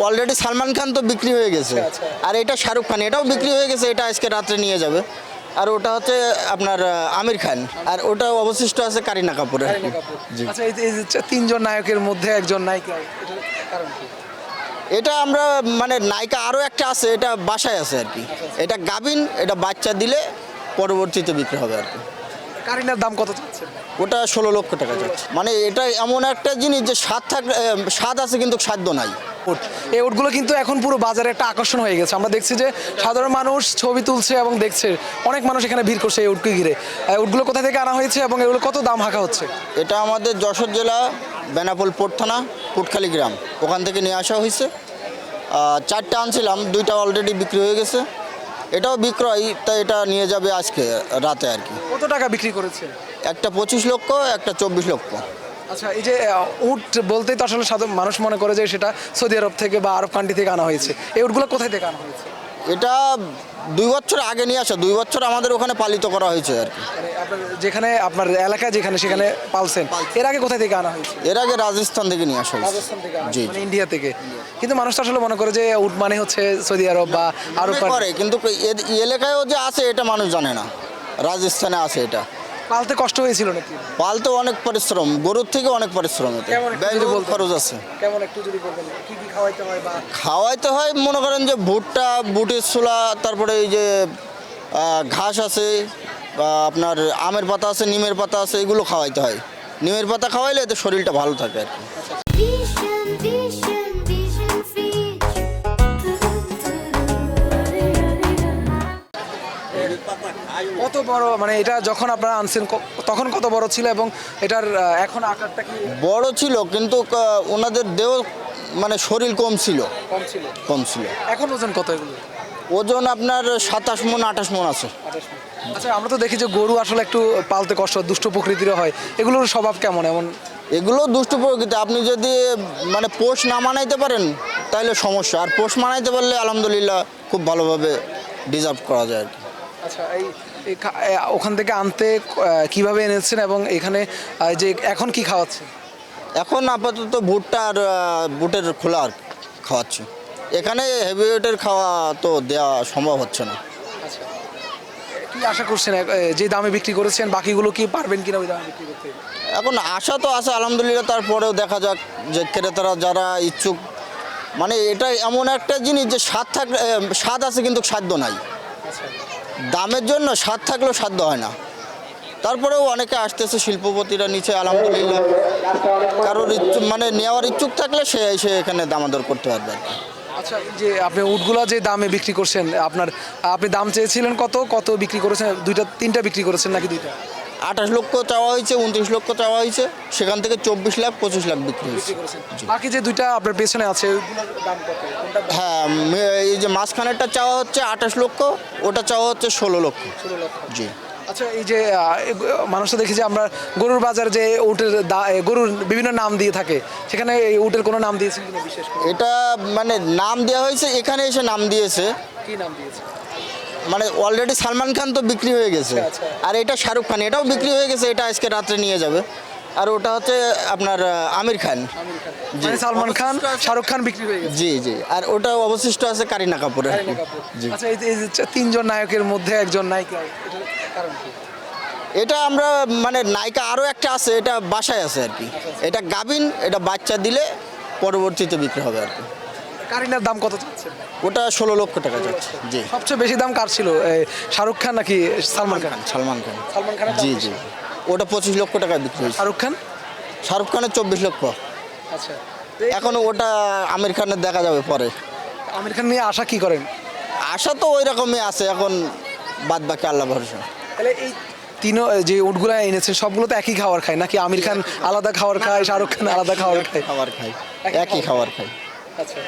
Already Salman Khan তো বিক্রি হয়ে গেছে, আর এটা শাহরুখ খান, এটাও বিক্রি হয়ে গেছে, এটা আজকে রাত্রে নিয়ে যাবে। আর ওটা হচ্ছে আপনার আমির খান, আর ওটা অবশিষ্ট আছে কারিনা কাপুরের। জি। আচ্ছা, এই যে তিনজন নায়কের মধ্যে একজন নায়িকা, এটার কারণ কি? এটা আমরা মানে নায়িকা আরও একটা আছে, এটা বাসায় আছে আর কি। এটা গাভিন, এটা বাচ্চা দিলে পরবর্তীতে বিক্রি হবে আর কি। কারিনার দাম কত চাচ্ছেন? ওটা 16 লক্ষ টাকা যাচ্ছে। মানে এটা এমন একটা জিনিস যে স্বাদ আছে কিন্তু খাদ্য নাই। উট, এই উটগুলো কিন্তু এখন পুরো বাজারে একটা আকর্ষণ হয়ে গেছে। আমরা দেখছি যে সাধারণ মানুষ ছবি তুলছে এবং দেখছে, অনেক মানুষ এখানে ভিড় করছে এই উটকে ঘিরে। উটগুলো কোথা থেকে আনা হয়েছে এবং এগুলো কত দাম হাঁকা হচ্ছে? এটা আমাদের যশোর জেলা বেনাপোল পোর্ট থানা পুটখালি গ্রাম, ওখান থেকে নিয়ে আসা হয়েছে। 4টা আনছিলাম, 2টা অলরেডি বিক্রি হয়ে গেছে। এটাও বিক্রয়, তাই এটা নিয়ে যাবে আজকে রাতে আর কি। কত টাকা বিক্রি করেছে? একটা 25 লক্ষ, একটা 24 লক্ষ। আচ্ছা, এই যে উট বলতেই তো আসলে সাধারণ মানুষ মনে করে যে সেটা সৌদি আরব থেকে বা আরব কান্ট্রি থেকে আনা হয়েছে। এই উটগুলো কোথায় থেকে আনা হয়েছে? এটা 2 বছর আগে নিয়ে আসা, 2 বছর আমাদের ওখানে পালিত করা হয়েছে আর কি। মানে আপনার যেখানে আপনার এলাকায় যেখানে সেখানে পালছেন, এর আগে কোথায় থেকে আনা হয়েছে? এর আগে রাজস্থান থেকে নিয়ে আসা হয়েছে। রাজস্থান থেকে আনা, জি, মানে ইন্ডিয়া থেকে। কিন্তু মানুষ তো আসলে মনে করে যে উট মানে হচ্ছে সৌদি আরব বা আরব মনে করে, কিন্তু এই এলাকায়ও যে আছে এটা মানুষ জানে না। রাজস্থানে আছে এটা। পালতে কষ্ট হয়েছিল নাকি? পালতে অনেক পরিশ্রম, গরুর থেকে অনেক পরিশ্রম, এতে কেমন একটু যদি ব্যয়বহুল বলতেন? খরচ আছে। কেমন একটু যদি বলবেন কি কি খাওয়াইতে হয় বা খাওয়াইতে হয় মনে করেন যে ভুট্টা, বুটের ছোলা, তারপরে এই যে ঘাস আছে, আপনার আমের পাতা আছে, নিমের পাতা আছে, এগুলো খাওয়াইতে হয়। নিমের পাতা খাওয়াইলে এতে শরীরটা ভালো থাকে আর কি। Vision, vision, vision fridge. কত বড়, মানে এটা যখন আপনারা আনছেন তখন কত বড় ছিল এবং এটার এখন আকারটা কি? বড় ছিল, কিন্তু ওনাদের দেহ মানে শরীর কম ছিল, কম ছিল। কম ছিল। এখন ওজন কত এগুলো? ওজন আপনার 27 মণ 28 মণ আছে। আচ্ছা, আমরা তো দেখি যে গরু আসলে একটু পালতে কষ্ট, দুষ্ট প্রকৃতিরও হয়। এগুলোর স্বভাব কেমন? এমন এগুলো দুষ্ট প্রকৃতি, আপনি যদি মানে পোষ না মানাইতে পারেন তাহলে সমস্যা, আর পোষ মানাইতে পারলে আলহামদুলিল্লাহ খুব ভালোভাবে ডিজার্ভ করা যায় আর কি। আচ্ছা, ওখান থেকে আনতে কিভাবে এনেছেন এবং এখানে যে এখন কি খাওয়াচ্ছে? এখন আপাতত ভুট্টা আর বুটের খোলা আর খাওয়াচ্ছি। এখানে হেভি ওয়েটের খাওয়া তো দেওয়া সম্ভব হচ্ছে না। আচ্ছা, কি আশা করছেন যে দামে বিক্রি করেছেন বাকিগুলো কি পারবেন কিনা ওই দামে বিক্রি করতে? এখন আশা তো আছে আলহামদুলিল্লাহ, তারপরেও দেখা যাক যে ক্রেতারা যারা ইচ্ছুক। মানে এটা এমন একটা জিনিস যে স্বাদ আছে কিন্তু খাদ্য নাই। আচ্ছা, দামের জন্য স্বাদ থাকলেও সাধ্য হয় না। তারপরেও অনেকে আসতেছে, শিল্পপতিরা নিচে আলহামদুলিল্লাহ। কারোর মানে নেওয়ার ইচ্ছুক থাকলে সে এসে এখানে দামাদর করতে পারবে আর কি। আচ্ছা, যে আপনি উটগুলা যে দামে বিক্রি করছেন, আপনি দাম চেয়েছিলেন কত কত বিক্রি করেছেন? 2টা 3টা বিক্রি করেছেন নাকি 2টা? 28 লক্ষ চাওয়া হয়েছে, 29 লক্ষ চাওয়া হয়েছে, সেখান থেকে 24 লাখ 25 লাখ বিক্রি হয়েছে। বাকি যে 2টা আপনার পেছনে আছে ওইগুলোর দাম কত? কোনটা? হ্যাঁ, এই যে মাঝখানেরটা চাওয়া হচ্ছে 28 লক্ষ, ওটা চাওয়া হচ্ছে 16 লক্ষ। 16 লক্ষ। জি। আচ্ছা, এই যে মানুষ তো দেখি যে আমরা গরুর বাজার যে উটের গরুর বিভিন্ন নাম দিয়ে থাকে, সেখানে এই উটের কোনো নাম দিয়েছেন কিনা বিশেষ করে? এটা মানে নাম দেওয়া হয়েছে, এখানে এসে নাম দিয়েছে। কি নাম দিয়েছে? মানে অলরেডি সালমান খান তো বিক্রি হয়ে গেছে, আচ্ছা। আর এটা শাহরুখ খান, এটাও বিক্রি হয়ে গেছে, এটা আজকে রাত্রে নিয়ে যাবে। আর ওটা হচ্ছে আপনার আমির খান। জি। মানে সালমান খান, শাহরুখ খান বিক্রি হয়ে গেছে। জি জি, আর ওটা অবশিষ্ট আছে কারিনা কাপুরের। কারিনা কাপুর। জি। আচ্ছা, এই যে তিনজন নায়কের মধ্যে একজন নায়িকা, এটার কারণ কি? এটা আমরা মানে নায়িকা আরও একটা আছে, এটা বাসায় আছে আর কি। এটা গাভিন, এটা বাচ্চা দিলে পরবর্তীতে বিক্রি হবে আর কি। কারিনার দাম কত চাচ্ছেন? ওটা 16 লক্ষ টাকা যাচ্ছে। জি। সবচেয়ে বেশি দাম কার ছিল, শাহরুখ খান নাকি সালমান খান? সালমান খান। সালমান খানের দাম জি বেশি। জি, ওটা 25 লক্ষ টাকা বিক্রি হয়েছে। শাহরুখ খান? শাহরুখ খানের 24 লক্ষ। আচ্ছা, এখন ওটা আমির খানের দেখা যাবে পরে। আমির খান নিয়ে আশা কি করেন? আশা তো ওই রকমই আছে, এখন বাদ বাকি আল্লাহ ভরসা। তাহলে এই তিনও যে উটগুলো এনেছেন সবগুলো তো একই খাবার খায় নাকি আমির খান আলাদা খাবার খায়, শাহরুখ খান আলাদা খাবার খায়? খাবার খাই, একই খাবার খাই। আচ্ছা।